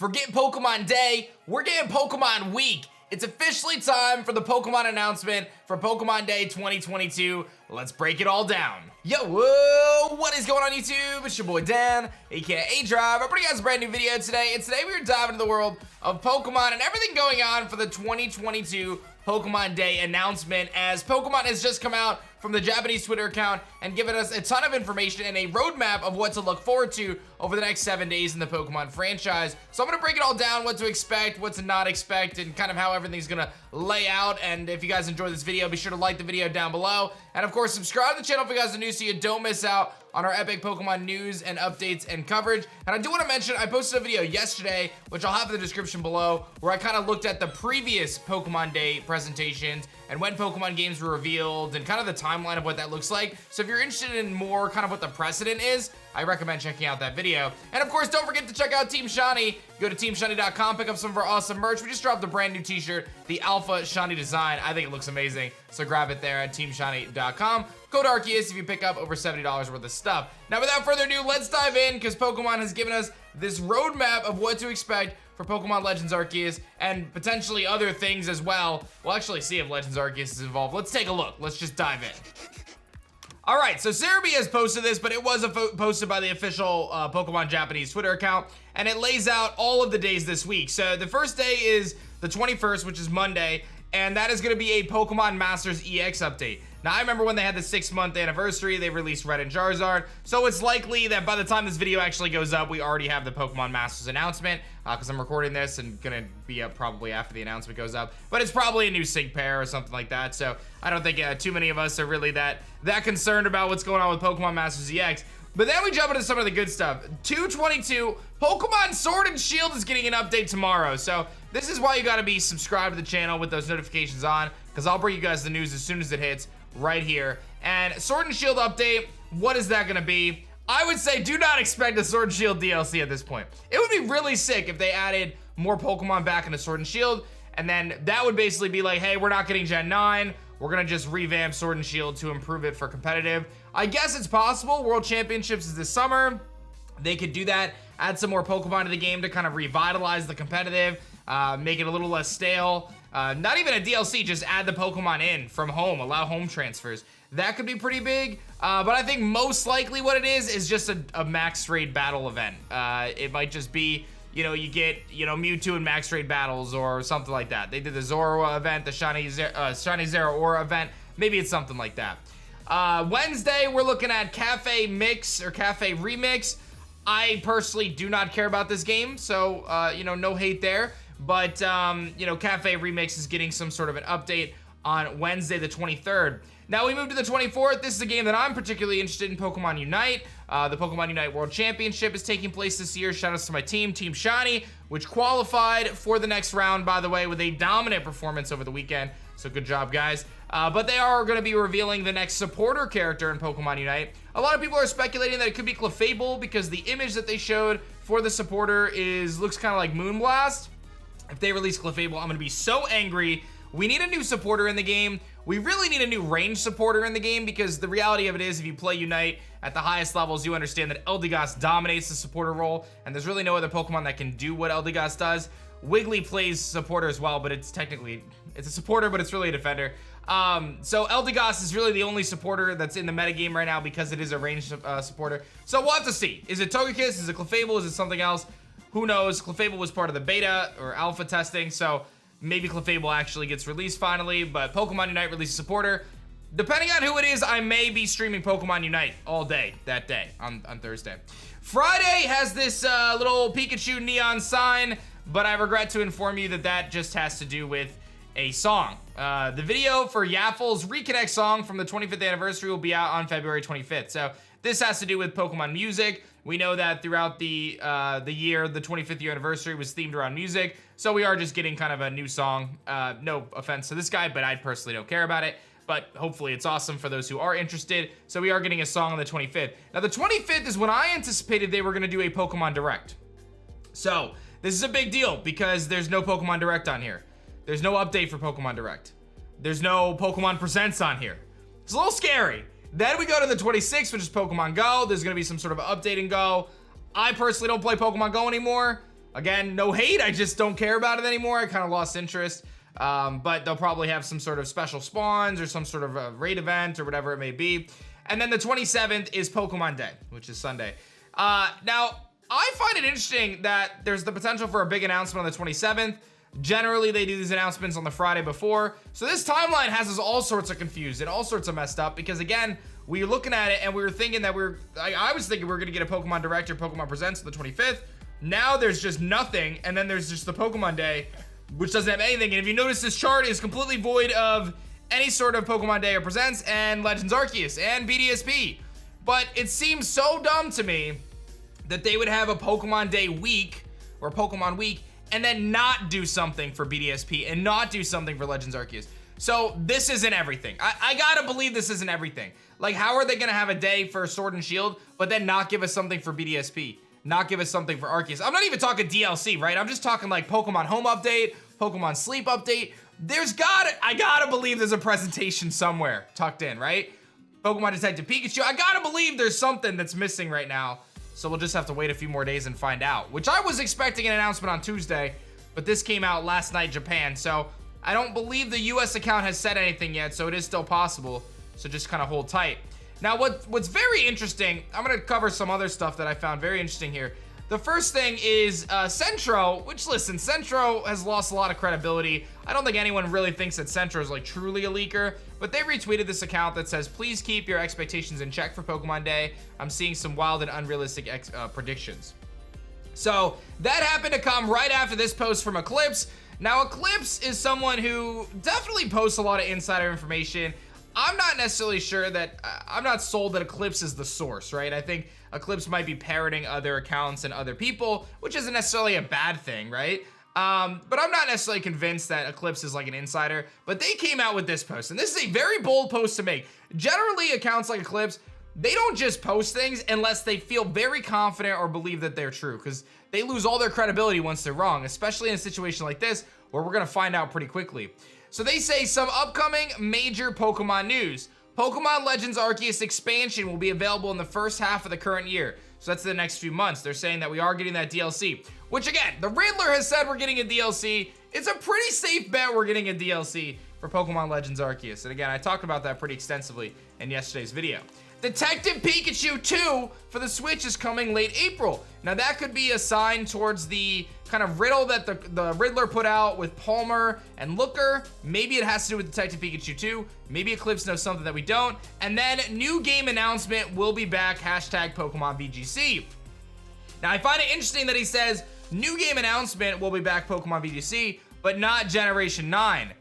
Forget Pokemon Day, we're getting Pokemon Week. It's officially time for the Pokemon announcement for Pokemon Day 2022. Let's break it all down. Yo, whoa, what is going on YouTube? It's your boy Dan, aka Drive. I bring you guys a brand new video today, and today we are diving into the world of Pokemon and everything going on for the 2022 Pokemon Day announcement, as Pokemon has just come out from the Japanese Twitter account and given us a ton of information and a roadmap of what to look forward to over the next 7 days in the Pokemon franchise. So I'm gonna break it all down, what to expect, what to not expect, and kind of how everything's gonna lay out. And if you guys enjoyed this video, be sure to like the video down below. And of course, subscribe to the channel if you guys are new so you don't miss out on our epic Pokemon news and updates and coverage. And I do want to mention, I posted a video yesterday, which I'll have in the description below, where I kind of looked at the previous Pokemon Day presentations and when Pokemon games were revealed and kind of the timeline of what that looks like. So if you're interested in more kind of what the precedent is, I recommend checking out that video. And of course, don't forget to check out Team Shiny. Go to teamshiny.com, pick up some of our awesome merch. We just dropped a brand new t-shirt, the Alpha Shiny design. I think it looks amazing, so grab it there at teamshiny.com. Code Arceus if you pick up over $70 worth of stuff. Now, without further ado, let's dive in, because Pokemon has given us this roadmap of what to expect for Pokemon Legends Arceus and potentially other things as well. We'll actually see if Legends Arceus is involved. Let's take a look. Let's just dive in. All right, so Cerebi has posted this, but it was posted by the official Pokemon Japanese Twitter account, and it lays out all of the days this week. So the first day is the 21st, which is Monday, and that is going to be a Pokemon Masters EX update. Now, I remember when they had the 6-month anniversary, they released Red and Charizard, so it's likely that by the time this video actually goes up, we already have the Pokemon Masters announcement, because I'm recording this and gonna be up probably after the announcement goes up, but it's probably a new sync pair or something like that, so I don't think too many of us are really that concerned about what's going on with Pokemon Masters EX. But then we jump into some of the good stuff. 2/22, Pokemon Sword and Shield is getting an update tomorrow. So this is why you gotta be subscribed to the channel with those notifications on, because I'll bring you guys the news as soon as it hits right here. And Sword and Shield update, what is that gonna be? I would say do not expect a Sword and Shield DLC at this point. It would be really sick if they added more Pokemon back into Sword and Shield, and then that would basically be like, hey, we're not getting Gen 9, we're gonna just revamp Sword and Shield to improve it for competitive. I guess it's possible. World Championships is this summer. They could do that, add some more Pokemon to the game to kind of revitalize the competitive, make it a little less stale. Not even a DLC, just add the Pokemon in from home, allow home transfers. That could be pretty big, but I think most likely what it is just a max raid battle event. It might just be, you know, you get, you know, Mewtwo in max raid battles or something like that. They did the Zorua event, the Shiny Zeraora event. Maybe it's something like that. Wednesday, we're looking at Cafe Mix or Cafe Remix. I personally do not care about this game, so, you know, no hate there. But, you know, Cafe Remix is getting some sort of an update on Wednesday the 23rd. Now we move to the 24th. This is a game that I'm particularly interested in, Pokemon Unite. The Pokemon Unite World Championship is taking place this year. Shout outs to my team, Team Shiny, which qualified for the next round, by the way, with a dominant performance over the weekend. So good job, guys. But they are going to be revealing the next supporter character in Pokemon Unite. A lot of people are speculating that it could be Clefable because the image that they showed for the supporter looks kind of like Moonblast. If they release Clefable, I'm going to be so angry. We need a new supporter in the game. We really need a new range supporter in the game, because the reality of it is, if you play Unite at the highest levels, you understand that Eldegoss dominates the supporter role, and there's really no other Pokemon that can do what Eldegoss does. Wiggly plays supporter as well, but it's a supporter, but it's really a defender. So Eldegoss is really the only supporter that's in the metagame right now, because it is a ranged supporter. So we'll have to see. Is it Togekiss? Is it Clefable? Is it something else? Who knows? Clefable was part of the beta or alpha testing, so maybe Clefable actually gets released finally, but Pokemon Unite releases supporter. Depending on who it is, I may be streaming Pokemon Unite all day that day on Thursday. Friday has this little Pikachu neon sign, but I regret to inform you that that just has to do with a song. The video for Yaffle's Reconnect song from the 25th anniversary will be out on February 25th. So this has to do with Pokemon music. We know that throughout the year, the 25th year anniversary was themed around music. So we are just getting kind of a new song. No offense to this guy, but I personally don't care about it. But hopefully it's awesome for those who are interested. So we are getting a song on the 25th. Now the 25th is when I anticipated they were gonna do a Pokemon Direct. So this is a big deal because there's no Pokemon Direct on here. There's no update for Pokemon Direct. There's no Pokemon Presents on here. It's a little scary. Then we go to the 26th, which is Pokemon Go. There's gonna be some sort of update in Go. I personally don't play Pokemon Go anymore. Again, no hate, I just don't care about it anymore. I kind of lost interest. But they'll probably have some sort of special spawns or some sort of a raid event or whatever it may be. And then the 27th is Pokemon Day, which is Sunday. Now, I find it interesting that there's the potential for a big announcement on the 27th. Generally, they do these announcements on the Friday before. So this timeline has us all sorts of confused and all sorts of messed up because, again, we were looking at it and we were thinking that I was thinking we were going to get a Pokemon Direct or Pokemon Presents on the 25th. Now there's just nothing, and then there's just the Pokemon Day, which doesn't have anything. And if you notice, this chart is completely void of any sort of Pokemon Day or Presents and Legends Arceus and BDSP. But it seems so dumb to me that they would have a Pokemon Day week or Pokemon week and then not do something for BDSP and not do something for Legends Arceus. So this isn't everything. I gotta believe this isn't everything. Like, how are they gonna have a day for Sword and Shield, but then not give us something for BDSP? Not give us something for Arceus? I'm not even talking DLC, right? I'm just talking like Pokemon Home Update, Pokemon Sleep Update. I gotta believe there's a presentation somewhere tucked in, right? Pokemon Detective Pikachu. I gotta believe there's something that's missing right now. So we'll just have to wait a few more days and find out, which I was expecting an announcement on Tuesday, but this came out last night, Japan. So I don't believe the US account has said anything yet, so it is still possible. So just kind of hold tight. Now, what's very interesting, I'm gonna cover some other stuff that I found very interesting here. The first thing is Centro, which, listen, Centro has lost a lot of credibility. I don't think anyone really thinks that Centro is like truly a leaker, but they retweeted this account that says, please keep your expectations in check for Pokemon Day. I'm seeing some wild and unrealistic predictions. So that happened to come right after this post from Eclipse. Now, Eclipse is someone who definitely posts a lot of insider information. I'm not necessarily sure that, I'm not sold that Eclipse is the source, right? I think Eclipse might be parroting other accounts and other people, which isn't necessarily a bad thing, right? But I'm not necessarily convinced that Eclipse is like an insider, but they came out with this post, and this is a very bold post to make. Generally, accounts like Eclipse, they don't just post things unless they feel very confident or believe that they're true, because they lose all their credibility once they're wrong, especially in a situation like this, where we're gonna find out pretty quickly. So they say some upcoming major Pokemon news. Pokemon Legends Arceus expansion will be available in the first half of the current year. So that's the next few months. They're saying that we are getting that DLC, which again, the Riddler has said we're getting a DLC. It's a pretty safe bet we're getting a DLC for Pokemon Legends Arceus. And again, I talked about that pretty extensively in yesterday's video. Detective Pikachu 2 for the Switch is coming late April. Now that could be a sign towards the kind of riddle that the Riddler put out with Palmer and Looker. Maybe it has to do with Detective Pikachu 2. Maybe Eclipse knows something that we don't. And then new game announcement will be back, hashtag Pokemon VGC. Now I find it interesting that he says new game announcement will be back, Pokemon VGC, but not Generation 9.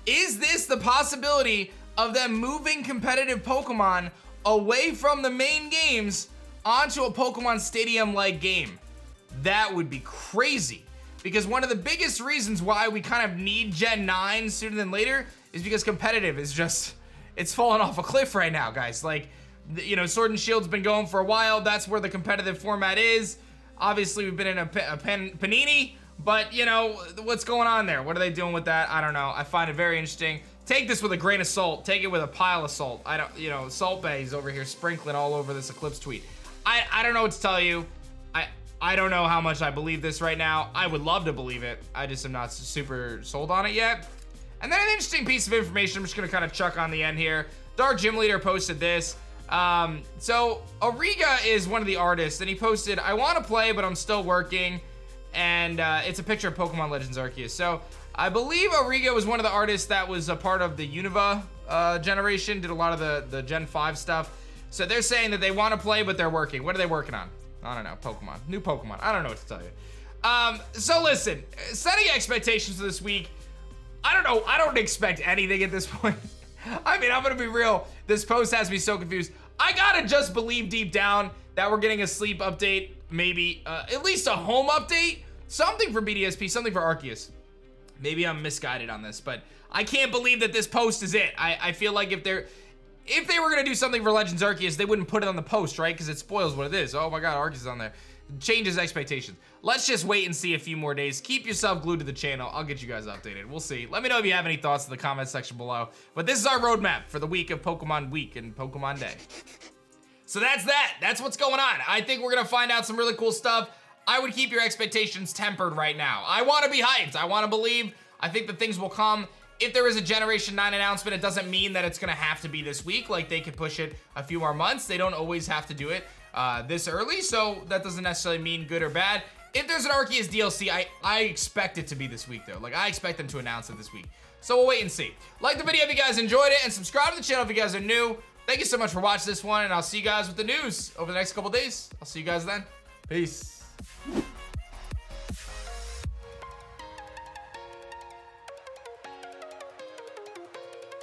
Is this the possibility of them moving competitive Pokemon away from the main games onto a Pokemon Stadium-like game? That would be crazy, because one of the biggest reasons why we kind of need Gen 9 sooner than later is because competitive is just, it's falling off a cliff right now, guys. Like, you know, Sword and Shield's been going for a while. That's where the competitive format is. Obviously, we've been in a panini, but, you know, what's going on there? What are they doing with that? I don't know. I find it very interesting. Take this with a grain of salt. Take it with a pile of salt. I don't, you know, Salt Bay's over here sprinkling all over this Eclipse tweet. I don't know what to tell you. I don't know how much I believe this right now. I would love to believe it. I just am not super sold on it yet. And then an interesting piece of information I'm just gonna kind of chuck on the end here. Dark Gym Leader posted this. So Auriga is one of the artists, and he posted, I want to play, but I'm still working. And it's a picture of Pokemon Legends Arceus. So I believe Auriga was one of the artists that was a part of the Unova generation, did a lot of the Gen 5 stuff. So they're saying that they want to play, but they're working. What are they working on? I don't know, Pokemon, new Pokemon. I don't know what to tell you. So listen, setting expectations for this week, I don't know, I don't expect anything at this point. I mean, I'm gonna be real, this post has me so confused. I gotta just believe deep down that we're getting a sleep update, maybe at least a home update, something for BDSP, something for Arceus. Maybe I'm misguided on this, but I can't believe that this post is it. I feel like if they were gonna do something for Legends Arceus, they wouldn't put it on the post, right? Because it spoils what it is. Oh my god, Arceus is on there. Changes expectations. Let's just wait and see a few more days. Keep yourself glued to the channel. I'll get you guys updated. We'll see. Let me know if you have any thoughts in the comment section below. But this is our roadmap for the week of Pokemon Week and Pokemon Day. So that's that. That's what's going on. I think we're gonna find out some really cool stuff. I would keep your expectations tempered right now. I want to be hyped. I want to believe. I think that things will come. If there is a Generation 9 announcement, it doesn't mean that it's going to have to be this week. Like, they could push it a few more months. They don't always have to do it this early, so that doesn't necessarily mean good or bad. If there's an Arceus DLC, I expect it to be this week, though. Like, I expect them to announce it this week. So we'll wait and see. Like the video if you guys enjoyed it, and subscribe to the channel if you guys are new. Thank you so much for watching this one, and I'll see you guys with the news over the next couple days. I'll see you guys then. Peace.